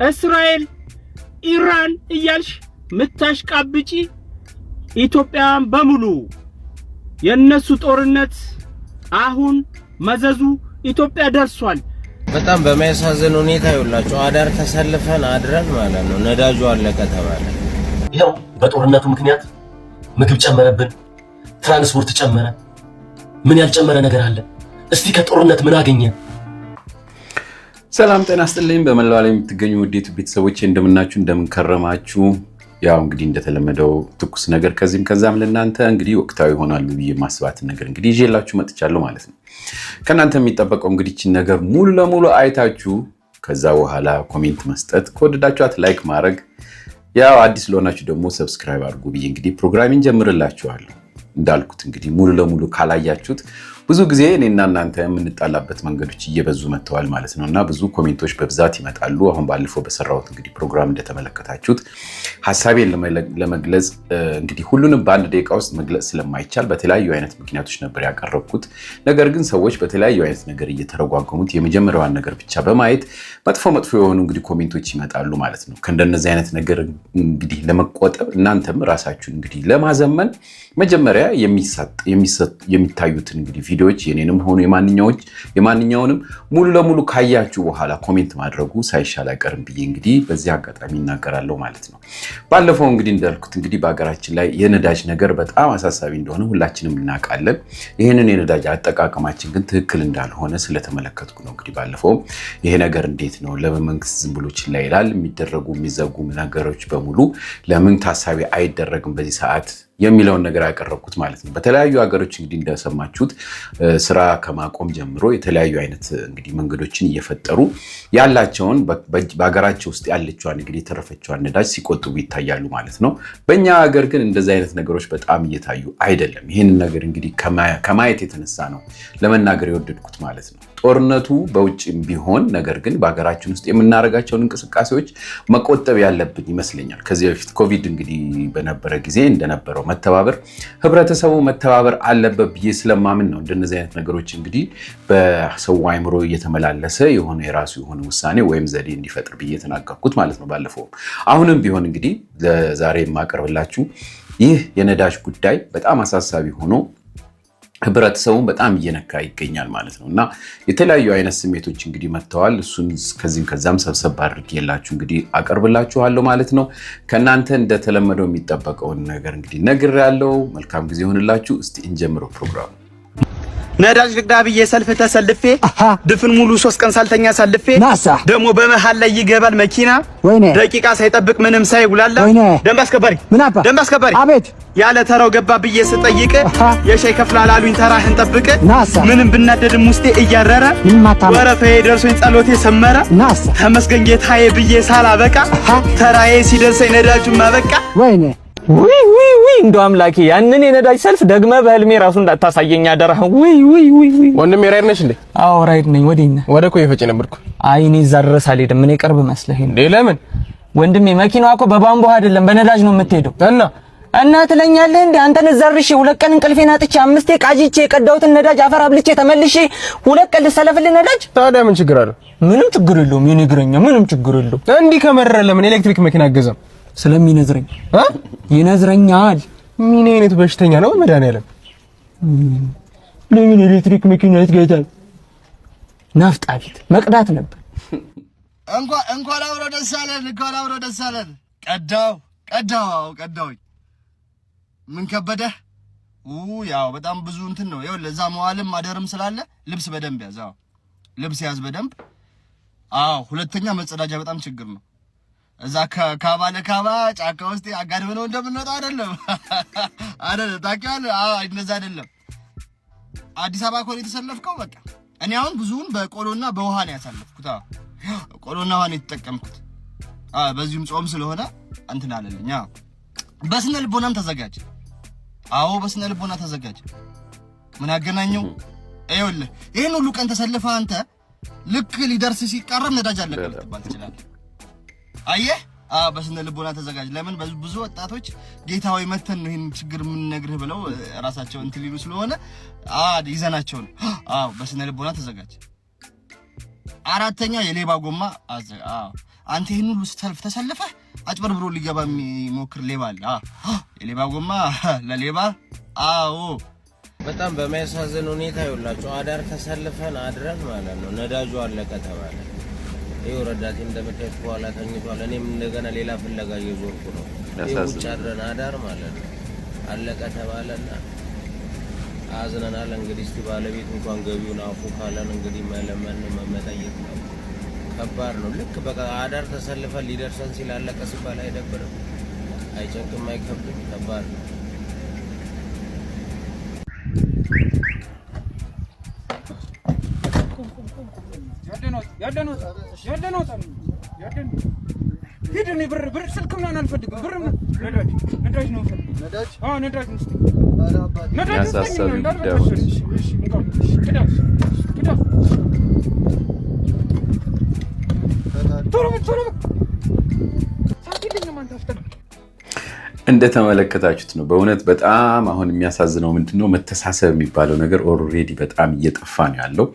እስራኤል ኢራን እያልሽ ምታሽቃብጪ ኢትዮጵያን በሙሉ የነሱ ጦርነት አሁን መዘዙ ኢትዮጵያ ደርሷል። በጣም በሚያሳዝን ሁኔታ ይውላችሁ አዳር ተሰልፈን አድረን ማለት ነው ነዳጁ አለቀ ተባለ። ይሄው በጦርነቱ ምክንያት ምግብ ጨመረብን፣ ትራንስፖርት ጨመረ። ምን ያልጨመረ ነገር አለ? እስቲ ከጦርነት ምን አገኘ? ሰላም ጤና ይስጥልኝ። በመላው ዓለም የምትገኙ ውዴቱ ቤተሰቦቼ እንደምናችሁ እንደምንከረማችሁ። ያው እንግዲህ እንደተለመደው ትኩስ ነገር ከዚህም ከዛም ለእናንተ እንግዲህ ወቅታዊ ይሆናሉ ብዬ ማስባትን ነገር እንግዲህ ይዤላችሁ መጥቻለሁ ማለት ነው። ከእናንተ የሚጠበቀው እንግዲህ እቺን ነገር ሙሉ ለሙሉ አይታችሁ ከዛ በኋላ ኮሜንት መስጠት፣ ከወደዳችኋት ላይክ ማድረግ፣ ያው አዲስ ለሆናችሁ ደግሞ ሰብስክራይብ አድርጉ ብዬ እንግዲህ ፕሮግራሚን ጀምርላችኋለሁ። እንዳልኩት እንግዲህ ሙሉ ለሙሉ ካላያችሁት ብዙ ጊዜ እኔና እናንተ የምንጣላበት መንገዶች እየበዙ መጥተዋል ማለት ነውና ብዙ ኮሜንቶች በብዛት ይመጣሉ። አሁን ባለፈው በሰራሁት እንግዲህ ፕሮግራም እንደተመለከታችሁት ሐሳቤን ለመግለጽ እንግዲህ ሁሉንም በአንድ ደቂቃ ውስጥ መግለጽ ስለማይቻል በተለያዩ አይነት ምክንያቶች ነበር ያቀረብኩት። ነገር ግን ሰዎች በተለያዩ አይነት ነገር እየተረጓገሙት የመጀመሪያዋን ነገር ብቻ በማየት መጥፎ የሆኑ እንግዲህ ኮሜንቶች ይመጣሉ ማለት ነው። ከእንደነዚህ አይነት ነገር እንግዲህ ለመቆጠብ እናንተም ራሳችሁን እንግዲህ ለማዘመን መጀመሪያ የሚታዩትን እንግዲህ ቪዲዮዎች የኔንም ሆኑ የማንኛውንም ሙሉ ለሙሉ ካያችሁ በኋላ ኮሜንት ማድረጉ ሳይሻል አይቀርም ብዬ እንግዲህ በዚህ አጋጣሚ እናገራለሁ ማለት ነው። ባለፈው እንግዲህ እንዳልኩት እንግዲህ በአገራችን ላይ የነዳጅ ነገር በጣም አሳሳቢ እንደሆነ ሁላችንም እናውቃለን። ይህንን የነዳጅ አጠቃቀማችን ግን ትክክል እንዳልሆነ ስለተመለከትኩ ነው እንግዲህ ባለፈው ይሄ ነገር እንዴት ነው ለምን መንግስት ዝም ብሎ ችላ ይላል? የሚዘጉ ነገሮች በሙሉ ለምን ታሳቢ አይደረግም በዚህ ሰዓት የሚለውን ነገር ያቀረብኩት ማለት ነው። በተለያዩ ሀገሮች እንግዲህ እንደሰማችሁት ስራ ከማቆም ጀምሮ የተለያዩ አይነት እንግዲህ መንገዶችን እየፈጠሩ ያላቸውን በሀገራቸው ውስጥ ያለችዋን እንግዲህ የተረፈችዋን ነዳጅ ሲቆጥቡ ይታያሉ ማለት ነው። በእኛ ሀገር ግን እንደዚህ አይነት ነገሮች በጣም እየታዩ አይደለም። ይህንን ነገር እንግዲህ ከማየት የተነሳ ነው ለመናገር የወደድኩት ማለት ነው። ጦርነቱ በውጭም ቢሆን ነገር ግን በሀገራችን ውስጥ የምናደርጋቸውን እንቅስቃሴዎች መቆጠብ ያለብን ይመስለኛል። ከዚህ በፊት ኮቪድ እንግዲህ በነበረ ጊዜ እንደነበረው ህብረተሰቡ መተባበር አለበት ብዬ ስለማምን ነው እንደነዚህ አይነት ነገሮች እንግዲህ በሰው አይምሮ እየተመላለሰ የሆነ የራሱ የሆነ ውሳኔ ወይም ዘዴ እንዲፈጥር ብዬ ተናገርኩት ማለት ነው ባለፈው። አሁንም ቢሆን እንግዲህ ለዛሬ የማቀርብላችሁ ይህ የነዳጅ ጉዳይ በጣም አሳሳቢ ሆኖ ህብረተሰቡን በጣም እየነካ ይገኛል ማለት ነው እና የተለያዩ አይነት ስሜቶች እንግዲህ መጥተዋል። እሱን ከዚህም ከዛም ሰብሰብ አድርጌላችሁ እንግዲህ አቀርብላችኋለሁ ማለት ነው። ከእናንተ እንደተለመደው የሚጠበቀውን ነገር እንግዲህ ነግሬያለሁ። መልካም ጊዜ ይሁንላችሁ። እስቲ እንጀምረው ፕሮግራሙ። ነዳጅ ልቅዳ ብዬ ሰልፍ ተሰልፌ ድፍን ሙሉ 3 ቀን ሳልተኛ ሳልፌ ደሞ በመሃል ላይ ይገባል መኪና ደቂቃ ሳይጠብቅ ምንም ሳይጉላላ ደንብ አስከባሪ አቤት ያለ ተራው ገባ ብዬ ስጠይቅ የሻይ ከፍላል አሉኝ ተራህን ጠብቅ ምንም ብናደድም ውስጤ እያረረ ወረፋዬ ደርሶኝ ጸሎቴ ሰመረ ተመስገን ጌታዬ ብዬ ሳላበቃ ተራዬ ሲደርሰኝ ነዳጁን ማበቃ ወይኔ ውይ እንደው አምላኬ ያንን የነዳጅ ሰልፍ ደግመ በህልሜ ራሱ እንዳታሳየኝ አደረህ። ውይ ወንድሜ ራይድ ነሽ እንዴ? አዎ ራይድ ነኝ። ወዴና ወደ ኮይ ፈጭ ነበርኩ። አይ እኔ እዛ ድረስ አልሄድም። እኔ ቅርብ መስለኝ እንዴ? ለምን ወንድሜ መኪናዋ እኮ በባምቦ አይደለም በነዳጅ ነው የምትሄደው። እና ትለኛለህ እንዴ? አንተን ዘርሽ 2 ቀን እንቅልፌን አጥቼ 5 ቃጂቼ የቀዳሁትን ነዳጅ አፈር አብልቼ ተመልሼ 2 ቀን ልሰለፍልህ ነዳጅ። ታዲያ ምን ችግር አለው? ምንም ችግር የለውም። የኔ እግረኛ ምንም ችግር የለውም። እንዲህ ከመረረ ለምን ኤሌክትሪክ መኪና አገዛም? ስለሚነዝረኝ ይነዝረኛል። ምን አይነት በሽተኛ ነው መድኃኒዓለም? ለምን ኤሌክትሪክ መኪና ይገዛል? ናፍጣ ፊት መቅዳት ነበር። እንኳን አብሮ ደስ አለን። ቀዳው ምን ከበደህ? ያው በጣም ብዙ እንትን ነው። ይኸው ለዛ መዋልም ማደርም ስላለ ልብስ በደንብ ያዝ። ልብስ ያዝ በደንብ። ሁለተኛ መጸዳጃ በጣም ችግር ነው። እዛ ካባ ጫካ ውስጥ አጋድመ ነው እንደምንወጣ አይደለም ታውቂዋለህ? እንደዛ አይደለም። አዲስ አበባ ኮሌ የተሰለፍከው በቃ እኔ አሁን ብዙውን በቆሎና በውሃ ነው ያሳለፍኩት። ቆሎና ውሃ ነው የተጠቀምኩት። በዚህም ጾም ስለሆነ እንትን አለልኝ። በስነ ልቦናም ተዘጋጅ። በስነ ልቦና ተዘጋጅ። ምን አገናኘው? ይኸውልህ ይሄን ሁሉ ቀን ተሰልፈህ አንተ ልክ ሊደርስ ሲቃረብ ነዳጅ አለቀ ልትባል ትችላለህ። አየህ? በስነ ልቦና ተዘጋጅ። ለምን ብዙ ወጣቶች ጌታዊ መተን ነው ይሄን ችግር ምን ነግርህ ብለው ራሳቸው እንትን ሊሉ ስለሆነ ይዘናቸው ነው። በስነ ልቦና ተዘጋጅ። አራተኛ የሌባ ጎማ አንተ ይሄን ሁሉ ሰልፍ ተሰልፈህ አጭበርብሮ ሊገባ የሚሞክር ሌባ አለ። የሌባ ጎማ ለሌባ በጣም በሚያሳዝን ሁኔታ ይኸውላችሁ አዳር ተሰልፈን አድረን ማለት ነው ነዳጁ አለቀ ተባለ። ይኸው ረዳቴ እንደምታዩት በኋላ ተኝቷል። እኔም እንደገና ሌላ ፍለጋ እየዞርኩ ነው። ውጭ አድረን አዳር ማለት ነው አለቀ ተባለና አዝነናል። እንግዲህ እስቲ ባለቤት እንኳን ገቢውን አፉ ካለን እንግዲህ መለመን መጠየቅ ነው። ከባድ ነው። ልክ በቃ አዳር ተሰልፈን ሊደርሰን ሲል አለቀ ሲባል አይደብርም? አይጨንቅም? አይከብድም? ከባድ ነው። ሂድኔ ብር ስልክ ምናምን አልፈልግም። ብር ነዳጅ ነው ፈልግ። ነዳጅ ነዳጅ ነው። ያሳሰቡ ጉዳዮች እንደተመለከታችሁት ነው። በእውነት በጣም አሁን የሚያሳዝነው ምንድነው መተሳሰብ የሚባለው ነገር ኦልሬዲ በጣም እየጠፋ ነው ያለው።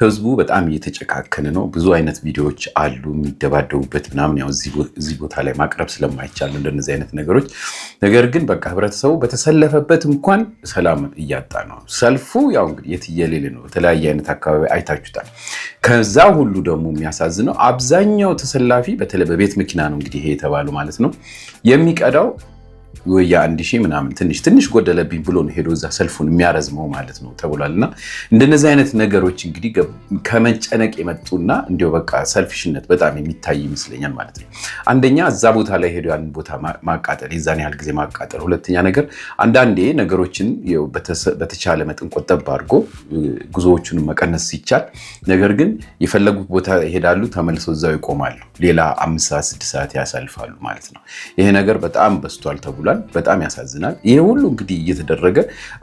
ህዝቡ በጣም እየተጨካከነ ነው። ብዙ አይነት ቪዲዮዎች አሉ የሚደባደቡበት ምናምን፣ ያው እዚህ ቦታ ላይ ማቅረብ ስለማይቻል እንደነዚህ አይነት ነገሮች። ነገር ግን በቃ ህብረተሰቡ በተሰለፈበት እንኳን ሰላም እያጣ ነው። ሰልፉ ያው እንግዲህ የትየሌለ ነው። በተለያየ አይነት አካባቢ አይታችሁታል። ከዛ ሁሉ ደግሞ የሚያሳዝነው አብዛኛው ተሰላፊ በተለይ በቤት መኪና ነው እንግዲህ ይሄ የተባለው ማለት ነው የሚቀዳው ወይ 1000 ምናምን ትንሽ ጎደለብኝ ብሎ ነው ሄዶ እዛ ሰልፉን የሚያረዝመው ማለት ነው ተብሏልና እንደነዚህ አይነት ነገሮች እንግዲህ ከመጨነቅ የመጡና እንዲያው በቃ ሰልፊሽነት በጣም የሚታይ ይመስለኛል ማለት ነው። አንደኛ እዛ ቦታ ላይ ሄዶ ያን ቦታ ማቃጠል፣ የዛን ያህል ጊዜ ማቃጠል። ሁለተኛ ነገር አንዳንዴ ነገሮችን በተቻለ መጠን ቆጠብ አድርጎ ጉዞዎቹን መቀነስ ሲቻል፣ ነገር ግን የፈለጉት ቦታ ይሄዳሉ፣ ተመልሰው እዛው ይቆማሉ፣ ሌላ 5 ሰዓት 6 ሰዓት ያሳልፋሉ ማለት ነው። ይሄ ነገር በጣም በስቷል ተብሏል። በጣም ያሳዝናል። ይሄ ሁሉ እንግዲህ እየተደረገ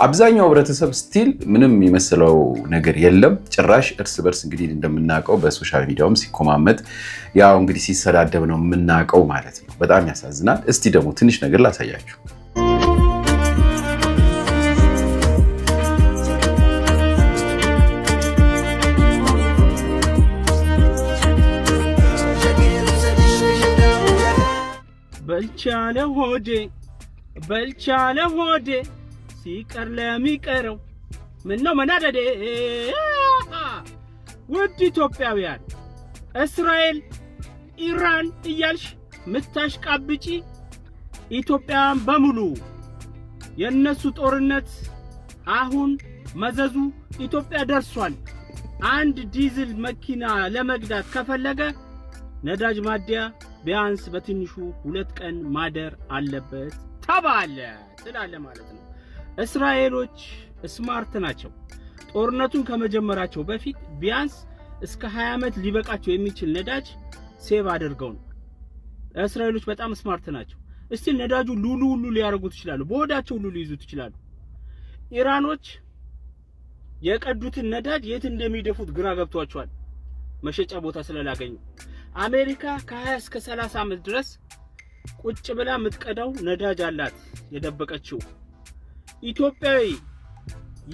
አብዛኛው ህብረተሰብ ስቲል ምንም የሚመስለው ነገር የለም። ጭራሽ እርስ በርስ እንግዲህ እንደምናውቀው በሶሻል ሚዲያውም ሲኮማመጥ ያው እንግዲህ ሲሰዳደብ ነው የምናውቀው ማለት ነው። በጣም ያሳዝናል። እስቲ ደግሞ ትንሽ ነገር ላሳያችሁ። በልቻለ ሆዴ ሲቀር ለሚቀረው ምነው መናደዴ። ውድ ኢትዮጵያውያን፣ እስራኤል ኢራን እያልሽ ምታሽቃብጪ ኢትዮጵያን በሙሉ የነሱ ጦርነት አሁን መዘዙ ኢትዮጵያ ደርሷል። አንድ ዲዝል መኪና ለመግዛት ከፈለገ ነዳጅ ማደያ ቢያንስ በትንሹ 2 ቀን ማደር አለበት ተባለ ትላለ ማለት ነው። እስራኤሎች ስማርት ናቸው። ጦርነቱን ከመጀመራቸው በፊት ቢያንስ እስከ 20 ዓመት ሊበቃቸው የሚችል ነዳጅ ሴቭ አድርገው ነው። እስራኤሎች በጣም ስማርት ናቸው። እስቲ ነዳጁ ሉሉ ሁሉ ሊያደርጉት ይችላሉ፣ በሆዳቸው ሁሉ ሊይዙት ይችላሉ። ኢራኖች የቀዱትን ነዳጅ የት እንደሚደፉት ግራ ገብቷቸዋል፣ መሸጫ ቦታ ስለላገኙ። አሜሪካ ከ20 እስከ 30 ዓመት ድረስ ቁጭ ብላ የምትቀዳው ነዳጅ አላት የደበቀችው። ኢትዮጵያዊ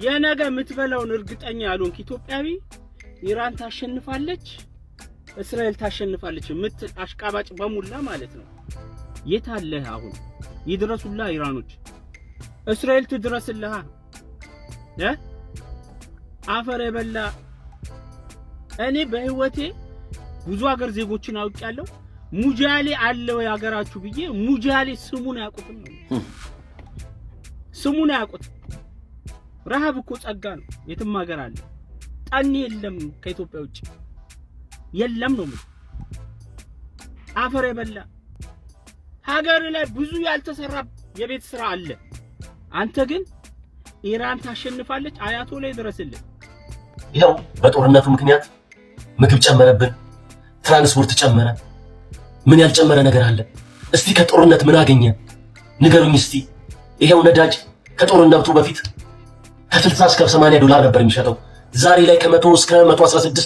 የነገ የምትበላውን እርግጠኛ ያልሆንክ ኢትዮጵያዊ ኢራን ታሸንፋለች፣ እስራኤል ታሸንፋለች የምትል አሽቃባጭ በሙላ ማለት ነው። የት አለህ አሁን? ይድረሱላ ኢራኖች፣ እስራኤል ትድረስልህ። አፈር የበላ እኔ በህይወቴ ብዙ ሀገር ዜጎችን አውቃለሁ። ሙጃሌ አለው ያገራችሁ ብዬ ሙጃሌ ስሙን ያውቁትም ነው። ስሙን ያውቁት። ረሃብ እኮ ጸጋ ነው። የትም ሀገር አለ። ጠኔ የለም ከኢትዮጵያ ውጭ የለም ነው። አፈር የበላ ሀገር ላይ ብዙ ያልተሰራ የቤት ስራ አለ። አንተ ግን ኢራን ታሸንፋለች አያቶ ላይ ድረስልህ። ይሄው በጦርነቱ ምክንያት ምግብ ጨመረብን፣ ትራንስፖርት ጨመረ። ምን ያልጨመረ ነገር አለ? እስቲ ከጦርነት ምን አገኘ ንገሩኝ እስቲ። ይሄው ነዳጅ ከጦርነቱ በፊት ከ60 እስከ 80 ዶላር ነበር የሚሸጠው። ዛሬ ላይ ከ100 እስከ 116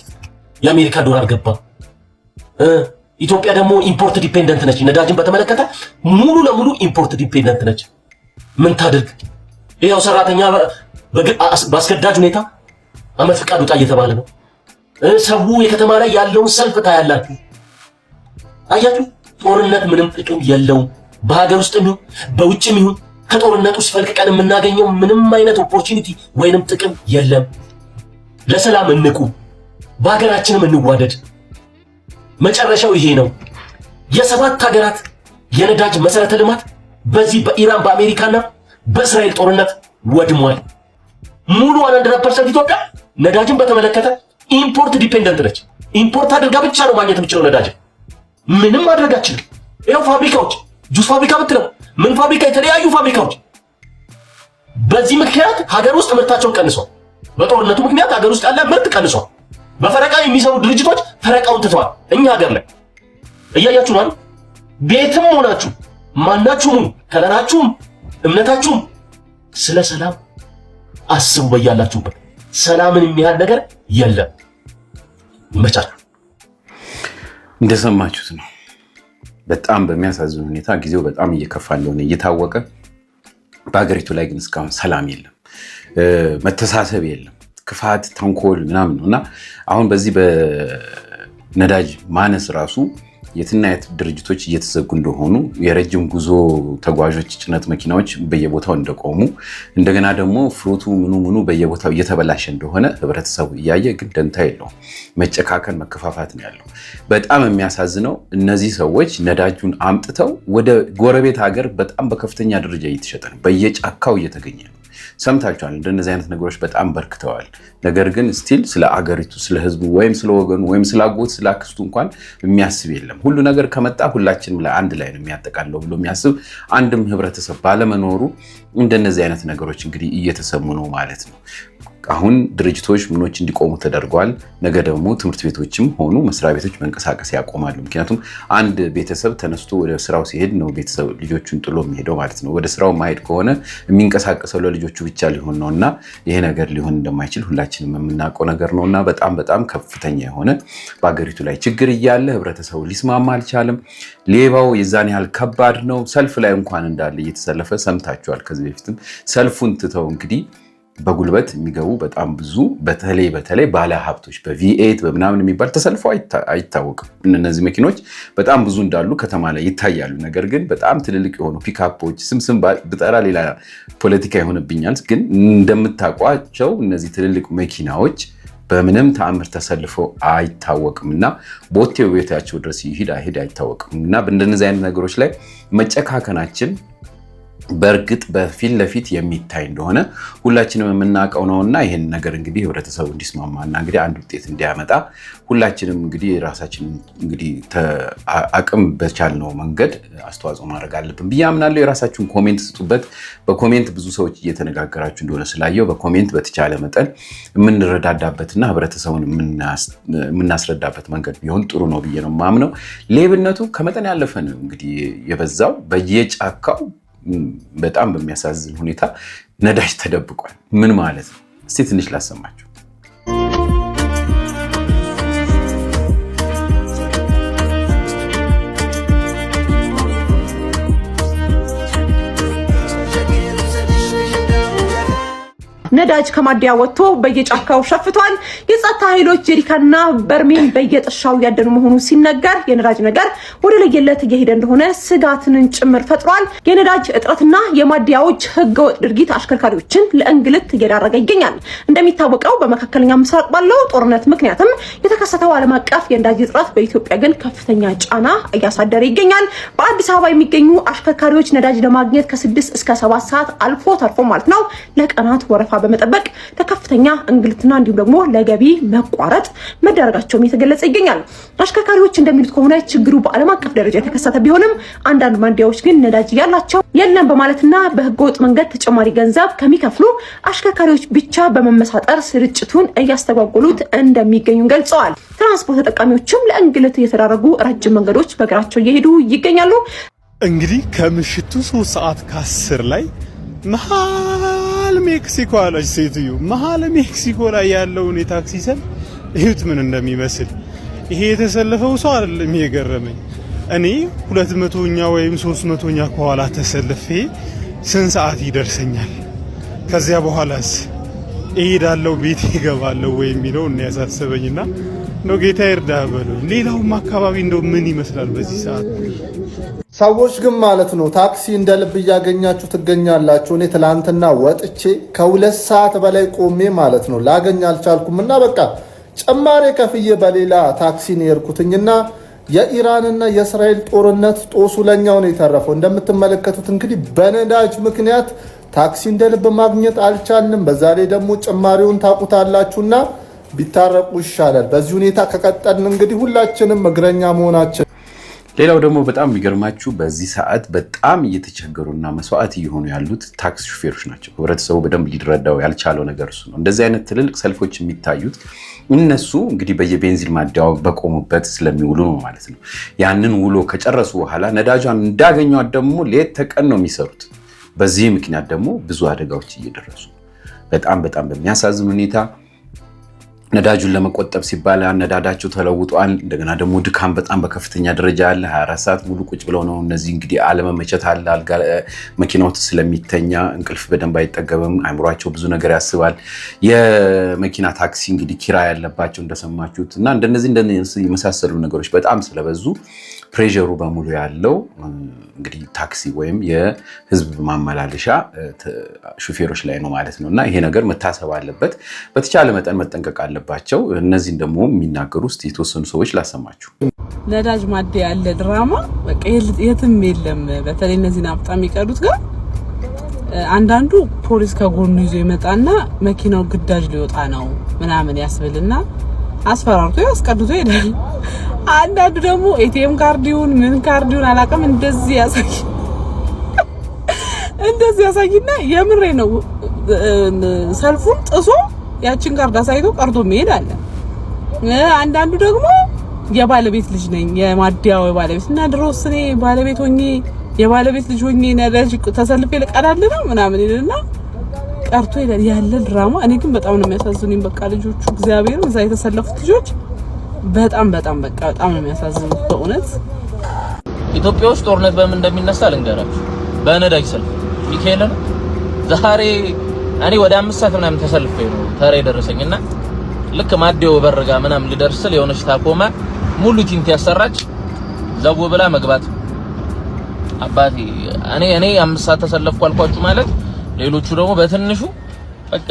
የአሜሪካ ዶላር ገባ። ኢትዮጵያ ደግሞ ኢምፖርት ዲፔንደንት ነች። ነዳጅን በተመለከተ ሙሉ ለሙሉ ኢምፖርት ዲፔንደንት ነች። ምን ታድርግ? ይሄው ሰራተኛ በአስገዳጅ ሁኔታ አመት ፍቃድ ውጣ እየተባለ ነው። ሰው የከተማ ላይ ያለውን ሰልፍ ታያላችሁ። አያችሁ፣ ጦርነት ምንም ጥቅም የለውም። በሀገር ውስጥም ይሁን በውጭም ይሁን ከጦርነት ውስጥ ፈልቅቀን የምናገኘው ምንም አይነት ኦፖርቹኒቲ ወይንም ጥቅም የለም። ለሰላም እንቁ፣ በሀገራችንም እንዋደድ። መጨረሻው ይሄ ነው። የ7 ሀገራት የነዳጅ መሰረተ ልማት በዚህ በኢራን በአሜሪካና በእስራኤል ጦርነት ወድሟል። ሙሉ 100% ኢትዮጵያ ነዳጅን በተመለከተ ኢምፖርት ዲፔንደንት ነች። ኢምፖርት አድርጋ ብቻ ነው ማግኘት የምችለው ነዳጅ። ምንም ማድረግ አትችልም። ይኸው ፋብሪካዎች ጁስ ፋብሪካ ብትለው ምን ፋብሪካ፣ የተለያዩ ፋብሪካዎች በዚህ ምክንያት ሀገር ውስጥ ምርታቸውን ቀንሷል። በጦርነቱ ምክንያት ሀገር ውስጥ ያለ ምርት ቀንሷል። በፈረቃ የሚሰሩ ድርጅቶች ፈረቃውን ትተዋል። እኛ ሀገር ላይ እያያችሁ ነው። ቤትም ሆናችሁ ማናችሁም ከለራችሁም እምነታችሁም ስለ ሰላም አስቡ። በያላችሁበት ሰላምን የሚያህል ነገር የለም። ይመቻችሁ። እንደሰማችሁት ነው። በጣም በሚያሳዝን ሁኔታ ጊዜው በጣም እየከፋ እንደሆነ እየታወቀ በሀገሪቱ ላይ ግን እስካሁን ሰላም የለም፣ መተሳሰብ የለም፣ ክፋት፣ ተንኮል ምናምን ነው እና አሁን በዚህ በነዳጅ ማነስ ራሱ የትና የት ድርጅቶች እየተዘጉ እንደሆኑ፣ የረጅም ጉዞ ተጓዦች ጭነት መኪናዎች በየቦታው እንደቆሙ፣ እንደገና ደግሞ ፍሩቱ ምኑ በየቦታው እየተበላሸ እንደሆነ ህብረተሰቡ እያየ ግን ደንታ የለውም። መጨካከል፣ መከፋፋት ነው ያለው። በጣም የሚያሳዝነው እነዚህ ሰዎች ነዳጁን አምጥተው ወደ ጎረቤት ሀገር በጣም በከፍተኛ ደረጃ እየተሸጠ ነው፣ በየጫካው እየተገኘ ነው። ሰምታችኋል። እንደነዚህ አይነት ነገሮች በጣም በርክተዋል። ነገር ግን ስቲል ስለ አገሪቱ፣ ስለ ህዝቡ ወይም ስለ ወገኑ ወይም ስለ አጎት ስለ አክስቱ እንኳን የሚያስብ የለም። ሁሉ ነገር ከመጣ ሁላችንም አንድ ላይ ነው የሚያጠቃለው ብሎ የሚያስብ አንድም ህብረተሰብ ባለመኖሩ እንደነዚህ አይነት ነገሮች እንግዲህ እየተሰሙ ነው ማለት ነው። አሁን ድርጅቶች ምኖች እንዲቆሙ ተደርገዋል። ነገ ደግሞ ትምህርት ቤቶችም ሆኑ መስሪያ ቤቶች መንቀሳቀስ ያቆማሉ። ምክንያቱም አንድ ቤተሰብ ተነስቶ ወደ ስራው ሲሄድ ነው ቤተሰብ ልጆቹን ጥሎ የሚሄደው ማለት ነው። ወደ ስራው ማሄድ ከሆነ የሚንቀሳቀሰው ለልጆቹ ብቻ ሊሆን ነውና ይሄ ነገር ሊሆን እንደማይችል ሁላችንም የምናውቀው ነገር ነውና በጣም ከፍተኛ የሆነ በአገሪቱ ላይ ችግር እያለ ህብረተሰቡ ሊስማማ አልቻለም። ሌባው የዛን ያህል ከባድ ነው። ሰልፍ ላይ እንኳን እንዳለ እየተሰለፈ ሰምታችኋል። ከዚህ በፊትም ሰልፉን ትተው እንግዲህ በጉልበት የሚገቡ በጣም ብዙ በተለይ ባለ ሀብቶች በቪኤት በምናምን የሚባል ተሰልፈው አይታወቅም። እነዚህ መኪኖች በጣም ብዙ እንዳሉ ከተማ ላይ ይታያሉ። ነገር ግን በጣም ትልልቅ የሆኑ ፒካፖች ስም ብጠራ ሌላ ፖለቲካ ይሆንብኛል። ግን እንደምታውቋቸው እነዚህ ትልልቅ መኪናዎች በምንም ተአምር ተሰልፈው አይታወቅም እና ቦቴው ቤታቸው ድረስ ይሄድ አይሄድ አይታወቅም እና በእንደነዚህ አይነት ነገሮች ላይ መጨካከናችን በእርግጥ በፊት ለፊት የሚታይ እንደሆነ ሁላችንም የምናውቀው ነውና ይህን ነገር እንግዲህ ህብረተሰቡ እንዲስማማና እንግዲህ አንድ ውጤት እንዲያመጣ ሁላችንም እንግዲህ ራሳችን እንግዲህ አቅም በቻልነው መንገድ አስተዋጽኦ ማድረግ አለብን ብዬ አምናለሁ። የራሳችሁን ኮሜንት ስጡበት። በኮሜንት ብዙ ሰዎች እየተነጋገራችሁ እንደሆነ ስላየው በኮሜንት በተቻለ መጠን የምንረዳዳበትና ህብረተሰቡን የምናስረዳበት መንገድ ቢሆን ጥሩ ነው ብዬ ነው የማምነው። ሌብነቱ ከመጠን ያለፈ ነው እንግዲህ የበዛው በየጫካው በጣም በሚያሳዝን ሁኔታ ነዳጅ ተደብቋል። ምን ማለት ነው? እስቲ ትንሽ ላሰማችሁ። ነዳጅ ከማደያ ወጥቶ በየጫካው ሸፍቷል። የጸጥታ ኃይሎች ጀሪካንና በርሜል በየጥሻው ያደኑ መሆኑ ሲነገር የነዳጅ ነገር ወደ ለየለት እየሄደ እንደሆነ ስጋትንን ጭምር ፈጥሯል። የነዳጅ እጥረትና የማደያዎች ህገወጥ ድርጊት አሽከርካሪዎችን ለእንግልት እየዳረገ ይገኛል። እንደሚታወቀው በመካከለኛ ምስራቅ ባለው ጦርነት ምክንያትም የተከሰተው ዓለም አቀፍ የነዳጅ እጥረት በኢትዮጵያ ግን ከፍተኛ ጫና እያሳደረ ይገኛል። በአዲስ አበባ የሚገኙ አሽከርካሪዎች ነዳጅ ለማግኘት ከ6 እስከ 7 ሰዓት አልፎ ተርፎ ማለት ነው ለቀናት ወረፋ በመጠበቅ ለከፍተኛ እንግልትና እንዲሁም ደግሞ ለገቢ መቋረጥ መዳረጋቸውም የተገለጸ ይገኛል። አሽከርካሪዎች እንደሚሉት ከሆነ ችግሩ በዓለም አቀፍ ደረጃ የተከሰተ ቢሆንም አንዳንድ ማደያዎች ግን ነዳጅ ያላቸው የለም በማለትና በህገወጥ መንገድ ተጨማሪ ገንዘብ ከሚከፍሉ አሽከርካሪዎች ብቻ በመመሳጠር ስርጭቱን እያስተጓጎሉት እንደሚገኙ ገልጸዋል። ትራንስፖርት ተጠቃሚዎችም ለእንግልት እየተዳረጉ ረጅም መንገዶች በእግራቸው እየሄዱ ይገኛሉ። እንግዲህ ከምሽቱ 3 ሰዓት ከ10 ላይ መሀል ሜክሲኮ አለች ሴትዮ። መሀል ሜክሲኮ ላይ ያለውን የታክሲ ሰልፍ እዩት ምን እንደሚመስል። ይሄ የተሰለፈው ሰው አይደለም የገረመኝ። እኔ 200ኛ ወይም 300ኛ ከኋላ ተሰልፌ ስንት ሰዓት ይደርሰኛል? ከዚያ በኋላስ እሄዳለሁ ቤት ይገባለሁ ወይ የሚለው ነው ያሳሰበኝና ነው ጌታ ይርዳህ በለው። ሌላውም አካባቢ እንደው ምን ይመስላል በዚህ ሰዓት? ሰዎች ግን ማለት ነው ታክሲ እንደ ልብ እያገኛችሁ ትገኛላችሁ። እኔ ትላንትና ወጥቼ ከ2 ሰዓት በላይ ቆሜ ማለት ነው ላገኝ አልቻልኩም እና በቃ ጭማሬ ከፍዬ በሌላ ታክሲ ነው የሄድኩትኝና የኢራንና የእስራኤል ጦርነት ጦሱ ለኛው ነው የተረፈው። እንደምትመለከቱት እንግዲህ በነዳጅ ምክንያት ታክሲ እንደ ልብ ማግኘት አልቻልንም። በዛ ላይ ደግሞ ጭማሪውን ታውቁታላችሁና ቢታረቁ ይሻላል። በዚህ ሁኔታ ከቀጠልን እንግዲህ ሁላችንም እግረኛ መሆናችን። ሌላው ደግሞ በጣም የሚገርማችሁ በዚህ ሰዓት በጣም እየተቸገሩና መስዋዕት እየሆኑ ያሉት ታክሲ ሹፌሮች ናቸው። ህብረተሰቡ በደንብ ሊረዳው ያልቻለው ነገር እሱ ነው። እንደዚህ አይነት ትልልቅ ሰልፎች የሚታዩት እነሱ እንግዲህ በየቤንዚን ማደያው በቆሙበት ስለሚውሉ ነው ማለት ነው። ያንን ውሎ ከጨረሱ በኋላ ነዳጇን እንዳገኟት ደግሞ ሌት ተቀን ነው የሚሰሩት። በዚህ ምክንያት ደግሞ ብዙ አደጋዎች እየደረሱ በጣም በሚያሳዝን ሁኔታ ነዳጁን ለመቆጠብ ሲባል አነዳዳቸው ተለውጧል። እንደገና ደግሞ ድካም በጣም በከፍተኛ ደረጃ አለ። 24 ሰዓት ሙሉ ቁጭ ብለው ነው እነዚህ እንግዲህ አለመመቸት አለ። አልጋ መኪናው ስለሚተኛ እንቅልፍ በደንብ አይጠገብም። አይምሯቸው ብዙ ነገር ያስባል። የመኪና ታክሲ እንግዲህ ኪራይ ያለባቸው እንደሰማችሁት እና እንደነዚህ የመሳሰሉ ነገሮች በጣም ስለበዙ ፕሬሸሩ በሙሉ ያለው እንግዲህ ታክሲ ወይም የህዝብ ማመላለሻ ሹፌሮች ላይ ነው ማለት ነው። እና ይሄ ነገር መታሰብ አለበት። በተቻለ መጠን መጠንቀቅ አለባቸው። እነዚህን ደግሞ የሚናገሩ ውስጥ የተወሰኑ ሰዎች ላሰማችሁ። ነዳጅ ማደያ ያለ ድራማ በቃ የትም የለም። በተለይ እነዚህ ናፍጣ የሚቀዱት ጋር አንዳንዱ ፖሊስ ከጎኑ ይዞ ይመጣና መኪናው ግዳጅ ሊወጣ ነው ምናምን ያስብልና አስፈራርቶ ያስቀድቶ ይሄዳል። አንዳንዱ ደግሞ ኤቲኤም ካርዲውን ምን ካርዲውን አላውቅም እንደዚህ ያሳይና የምሬ ነው ሰልፉን ጥሶ ያችን ካርድ አሳይቶ ቀርቶ መሄድ አለ። አንዳንዱ ደግሞ የባለቤት ልጅ ነኝ የማደያው የባለቤት እና ድሮስ እኔ ባለቤት ሆኜ የባለቤት ልጅ ሆኜ ነዳጅ ተሰልፌ ልቀዳል ነው ምናምን ይልና ቀርቶ ይላል ያለ ድራማ። እኔ ግን በጣም ነው የሚያሳዝኑኝ። በቃ ልጆቹ እግዚአብሔር እዛ የተሰለፉት ልጆች በጣም ነው የሚያሳዝኑት በእውነት። ኢትዮጵያ ውስጥ ጦርነት በምን እንደሚነሳ ልንገራችሁ። በነዳጅ ሰልፍ ሚካኤል ነው። ዛሬ እኔ ወደ 5 ሰዓት ምናምን ተሰልፌ ነው ተራ የደረሰኝና ልክ ማዴው በርጋ ምናምን ልደርስል የሆነች ታኮማ ሙሉ ቲንት ያሰራች ዘው ብላ መግባት። አባቴ እኔ 5 ሰዓት ተሰለፍኩ አልኳችሁ ማለት ሌሎቹ ደግሞ በትንሹ በቃ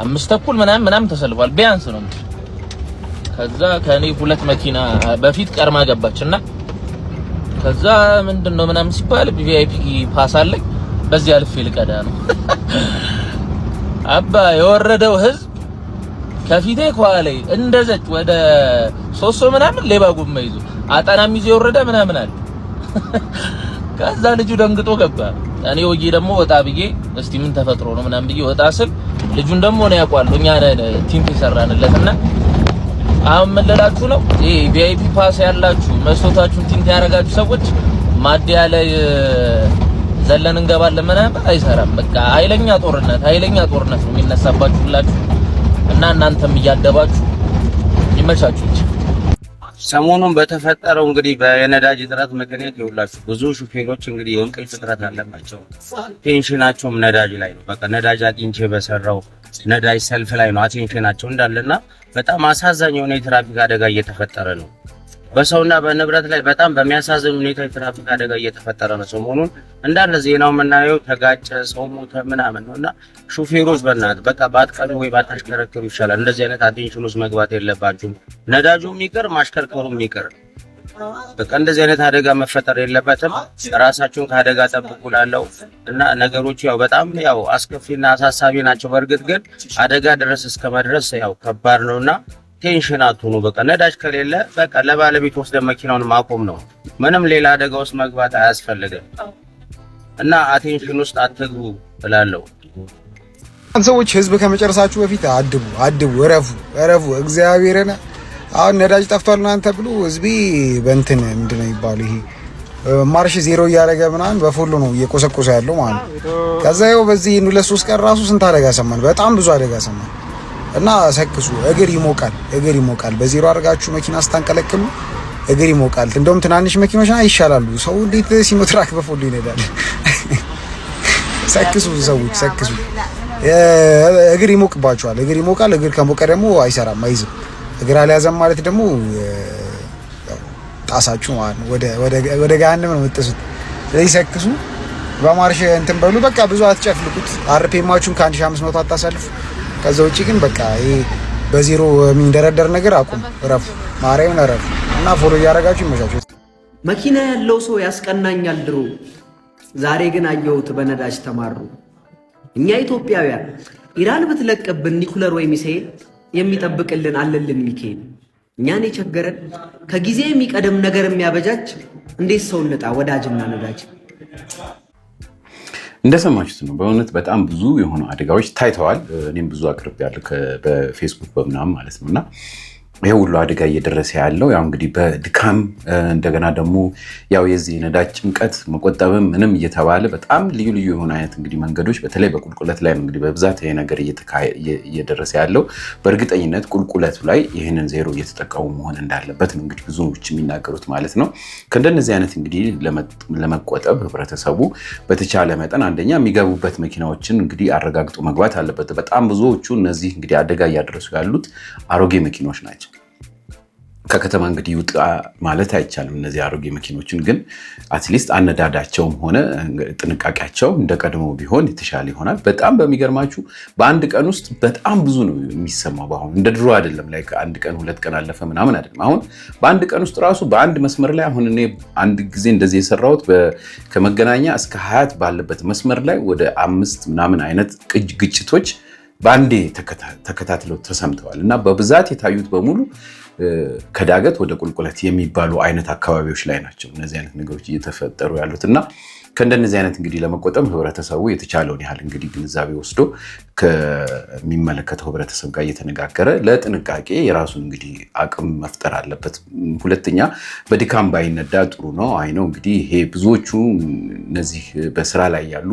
5 ተኩል ምናምን ተሰልፏል ቢያንስ ነው። ከዛ ከኔ 2 መኪና በፊት ቀርማ ገባችና ከዛ ምንድነው ምናምን ሲባል ቪአይፒ ፓስ አለኝ በዚህ አልፌ ልቀዳ ነው። አባ የወረደው ህዝብ ከፊቴ ከኋላዬ እንደዘጭ ወደ 300 ምናምን ሌባ ጎማ ይዞ አጣናም ይዞ የወረደ ምናምን አለ። ከዛ ልጁ ደንግጦ ገባ። እኔ ወዬ ደግሞ ወጣ ብዬ እስቲ ምን ተፈጥሮ ነው ምናምን ብዬ ወጣ ስል ልጁን ደግሞ ነው ያውቃል እኛ ቲምፕ ይሰራንለትና አሁን መለላችሁ ነው ይሄ ቪአይፒ ፓስ ያላችሁ መስዋዕታችሁን ቲምፕ ያረጋችሁ ሰዎች ማዲያ ላይ ዘለን እንገባለን ምናምን አይሰራም። በቃ ኃይለኛ ጦርነት ነው የሚነሳባችሁላችሁ እና እናንተም እያደባችሁ ይመቻችሁ። ሰሞኑን በተፈጠረው እንግዲህ በነዳጅ እጥረት ምክንያት ይውላችሁ ብዙ ሹፌሮች እንግዲህ የእንቅልፍ እጥረት አለባቸው። ቴንሽናቸውም ነዳጅ ላይ ነው። በቃ ነዳጅ አግኝቼ በሰራው ነዳጅ ሰልፍ ላይ ነው አቴንሽናቸው እንዳለና በጣም አሳዛኝ የሆነ የትራፊክ አደጋ እየተፈጠረ ነው። በሰውና በንብረት ላይ በጣም በሚያሳዝን ሁኔታ የትራፊክ አደጋ እየተፈጠረ ነው። ሰሞኑን እንዳለ ዜናው የምናየው ተጋጨ፣ ሰው ሞተ ምናምን ነውና ሹፌሮች በእናትህ በቃ ባትቀዱ ወይ ባታሽከረክሩ ይሻላል። እንደዚህ አይነት አቴንሽን ውስጥ መግባት የለባችሁም። ነዳጁም ይቅር ማሽከርከሩም ይቅር። በቃ እንደዚህ አይነት አደጋ መፈጠር የለበትም። ራሳችሁን ከአደጋ ጠብቁላለው እና ነገሮች ያው በጣም ያው አስከፊና አሳሳቢ ናቸው። በእርግጥ ግን አደጋ ድረስ እስከመድረስ ያው ከባድ ነውና ቴንሽን አትሁኑ። በቃ ነዳጅ ከሌለ በቃ ለባለቤት ወስደ መኪናውን ማቆም ነው። ምንም ሌላ አደጋ ውስጥ መግባት አያስፈልግም እና አቴንሽን ውስጥ አትግቡ እላለሁ። ሰዎች ህዝብ ከመጨረሳችሁ በፊት አድቡ፣ እረፉ። እግዚአብሔርን አሁን ነዳጅ ጠፍቷል እናንተ ብሎ ህዝቤ በእንትን ምንድን ነው የሚባለው ይሄ ማርሽ ዜሮ እያደረገ ምናምን በፎሎ ነው እየቆሰቆሰ ያለው ማለት ነው። ከዛ ይኸው በዚህ 2-3 ቀን ራሱ ስንት አደጋ ሰማን፣ በጣም ብዙ አደጋ ሰማን። እና ሰክሱ፣ እግር ይሞቃል። በዜሮ አድርጋችሁ መኪና ስታንቀለቅሉ እግር ይሞቃል። እንደውም ትናንሽ መኪኖች ይሻላሉ። ሰው እንዴት ሲኖትራክ በፎሎ ይነዳል? ሰክሱ ሰዎች ሰክሱ። እግር ይሞቅባቸዋል። እግር ይሞቃል። እግር ከሞቀ ደግሞ አይሰራም፣ አይዝም። እግር አልያዘም ማለት ደግሞ ጣሳችሁ ማለት ነው። ወደ ገሃነም ነው የምትጥሱት። ስለዚህ ሰክሱ፣ በማርሽ እንትን በሉ። በቃ ብዙ አትጨፍልቁት። አርፒኤማችሁን ከ1500 አታሳልፉ። ከዛ ውጪ ግን በቃ ይሄ በዜሮ የሚንደረደር ነገር አቁም፣ እረፉ፣ ማርያምን እረፉ እና ፎሎ እያደረጋችሁ ይመቻችሁ። መኪና ያለው ሰው ያስቀናኛል ድሮ፣ ዛሬ ግን አየሁት በነዳጅ ተማሩ። እኛ ኢትዮጵያውያን ኢራን ብትለቅብን ኒኩለር ወይ ሚሳኤል የሚጠብቅልን አለልን ሚካኤል። እኛን የቸገረን ከጊዜ የሚቀደም ነገር የሚያበጃጅ እንዴት ሰው እንጣ ወዳጅና ነዳጅ። እንደሰማችሁት ነው። በእውነት በጣም ብዙ የሆኑ አደጋዎች ታይተዋል። እኔም ብዙ አቅርቤያለሁ በፌስቡክ በምናምን ማለት ነውና ይሄ ሁሉ አደጋ እየደረሰ ያለው ያው እንግዲህ በድካም እንደገና ደግሞ ያው የዚህ ነዳጅ ጭንቀት መቆጠብም ምንም እየተባለ በጣም ልዩ ልዩ የሆነ አይነት እንግዲህ መንገዶች በተለይ በቁልቁለት ላይ እንግዲህ በብዛት ይሄ ነገር እየደረሰ ያለው። በእርግጠኝነት ቁልቁለቱ ላይ ይህንን ዜሮ እየተጠቀሙ መሆን እንዳለበት ነው እንግዲህ ብዙዎች የሚናገሩት ማለት ነው። ከእንደነዚህ አይነት እንግዲህ ለመቆጠብ ህብረተሰቡ በተቻለ መጠን አንደኛ የሚገቡበት መኪናዎችን እንግዲህ አረጋግጦ መግባት አለበት። በጣም ብዙዎቹ እነዚህ እንግዲህ አደጋ እያደረሱ ያሉት አሮጌ መኪኖች ናቸው። ከከተማ እንግዲህ ይውጣ ማለት አይቻልም። እነዚህ አሮጌ መኪኖችን ግን አትሊስት አነዳዳቸውም ሆነ ጥንቃቄያቸው እንደቀድሞ ቢሆን የተሻለ ይሆናል። በጣም በሚገርማችሁ በአንድ ቀን ውስጥ በጣም ብዙ ነው የሚሰማው። በአሁን እንደ ድሮ አይደለም። ላይ አንድ ቀን ሁለት ቀን አለፈ ምናምን አይደለም። አሁን በአንድ ቀን ውስጥ ራሱ በአንድ መስመር ላይ አሁን እኔ አንድ ጊዜ እንደዚህ የሰራሁት ከመገናኛ እስከ ሀያት ባለበት መስመር ላይ ወደ 5 ምናምን አይነት ግጭቶች በአንዴ ተከታትለው ተሰምተዋል እና በብዛት የታዩት በሙሉ ከዳገት ወደ ቁልቁለት የሚባሉ አይነት አካባቢዎች ላይ ናቸው እነዚህ አይነት ነገሮች እየተፈጠሩ ያሉት እና ከእንደነዚህ አይነት እንግዲህ ለመቆጠብ ህብረተሰቡ የተቻለውን ያህል እንግዲህ ግንዛቤ ወስዶ ከሚመለከተው ህብረተሰብ ጋር እየተነጋገረ ለጥንቃቄ የራሱን እንግዲህ አቅም መፍጠር አለበት። ሁለተኛ በድካም ባይነዳ ጥሩ ነው። አይ ነው እንግዲህ ይሄ ብዙዎቹ እነዚህ በስራ ላይ ያሉ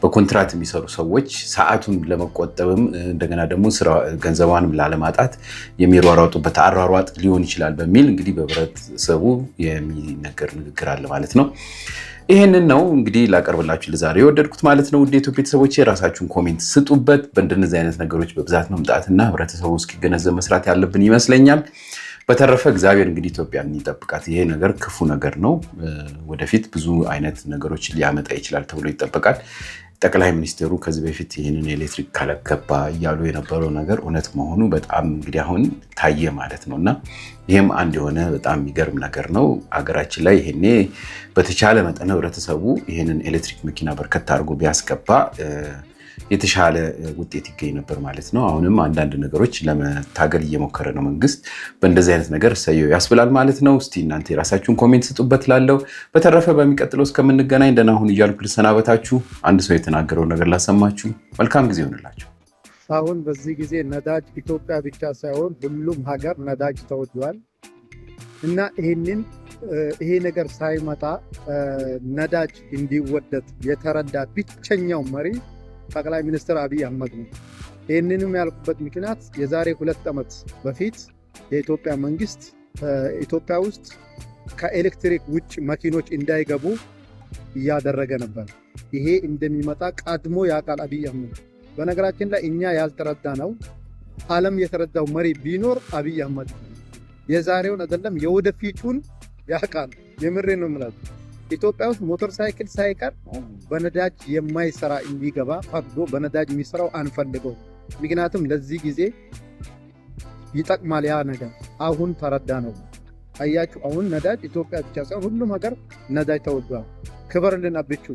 በኮንትራት የሚሰሩ ሰዎች ሰዓቱን ለመቆጠብም እንደገና ደግሞ ስራ ገንዘቧንም ላለማጣት የሚሯሯጡበት አሯሯጥ ሊሆን ይችላል በሚል እንግዲህ በህብረተሰቡ የሚነገር ንግግር አለ ማለት ነው። ይሄንን ነው እንግዲህ ላቀርብላችሁ ለዛሬ የወደድኩት ማለት ነው። ውድ የኢትዮጵያ ቤተሰቦች የራሳችሁን ኮሜንት ስጡበት። በእንደነዚህ አይነት ነገሮች በብዛት መምጣትና ህብረተሰቡ እስኪገነዘብ መስራት ያለብን ይመስለኛል። በተረፈ እግዚአብሔር እንግዲህ ኢትዮጵያን ይጠብቃት። ይሄ ነገር ክፉ ነገር ነው። ወደፊት ብዙ አይነት ነገሮች ሊያመጣ ይችላል ተብሎ ይጠበቃል። ጠቅላይ ሚኒስትሩ ከዚህ በፊት ይህንን ኤሌክትሪክ ካለገባ እያሉ የነበረው ነገር እውነት መሆኑ በጣም እንግዲህ አሁን ታየ ማለት ነው እና ይህም አንድ የሆነ በጣም የሚገርም ነገር ነው። አገራችን ላይ ይሄኔ በተቻለ መጠን ህብረተሰቡ ይህንን ኤሌክትሪክ መኪና በርከት አድርጎ ቢያስገባ የተሻለ ውጤት ይገኝ ነበር ማለት ነው። አሁንም አንዳንድ ነገሮች ለመታገል እየሞከረ ነው መንግስት። በእንደዚህ አይነት ነገር ሰየው ያስብላል ማለት ነው። እስቲ እናንተ የራሳችሁን ኮሜንት ስጡበት ላለው። በተረፈ በሚቀጥለው እስከምንገናኝ ደህና ሁኑ እያልኩ ልሰናበታችሁ። አንድ ሰው የተናገረውን ነገር ላሰማችሁ። መልካም ጊዜ ይሆንላችሁ። አሁን በዚህ ጊዜ ነዳጅ ኢትዮጵያ ብቻ ሳይሆን ሁሉም ሀገር ነዳጅ ተወዷል እና ይሄ ነገር ሳይመጣ ነዳጅ እንዲወደድ የተረዳ ብቸኛው መሪ ጠቅላይ ሚኒስትር አብይ አህመድ ነው። ይህንንም ያልኩበት ምክንያት የዛሬ 2 ዓመት በፊት የኢትዮጵያ መንግስት ኢትዮጵያ ውስጥ ከኤሌክትሪክ ውጭ መኪኖች እንዳይገቡ እያደረገ ነበር። ይሄ እንደሚመጣ ቀድሞ ያውቃል አብይ አህመድ። በነገራችን ላይ እኛ ያልተረዳ ነው ዓለም የተረዳው መሪ ቢኖር አብይ አህመድ የዛሬውን አይደለም የወደፊቱን ያውቃል። የምሬ ነው የምላችሁ። ኢትዮጵያ ውስጥ ሞተር ሳይክል ሳይቀር በነዳጅ የማይሰራ እንዲገባ ፈቅዶ በነዳጅ የሚሰራው አንፈልገው። ምክንያቱም ለዚህ ጊዜ ይጠቅማል ያ ነገር። አሁን ተረዳ ነው። አያችሁ፣ አሁን ነዳጅ ኢትዮጵያ ብቻ ሳይሆን ሁሉም ሀገር ነዳጅ ተወዷል። ክበርልን አብቹ።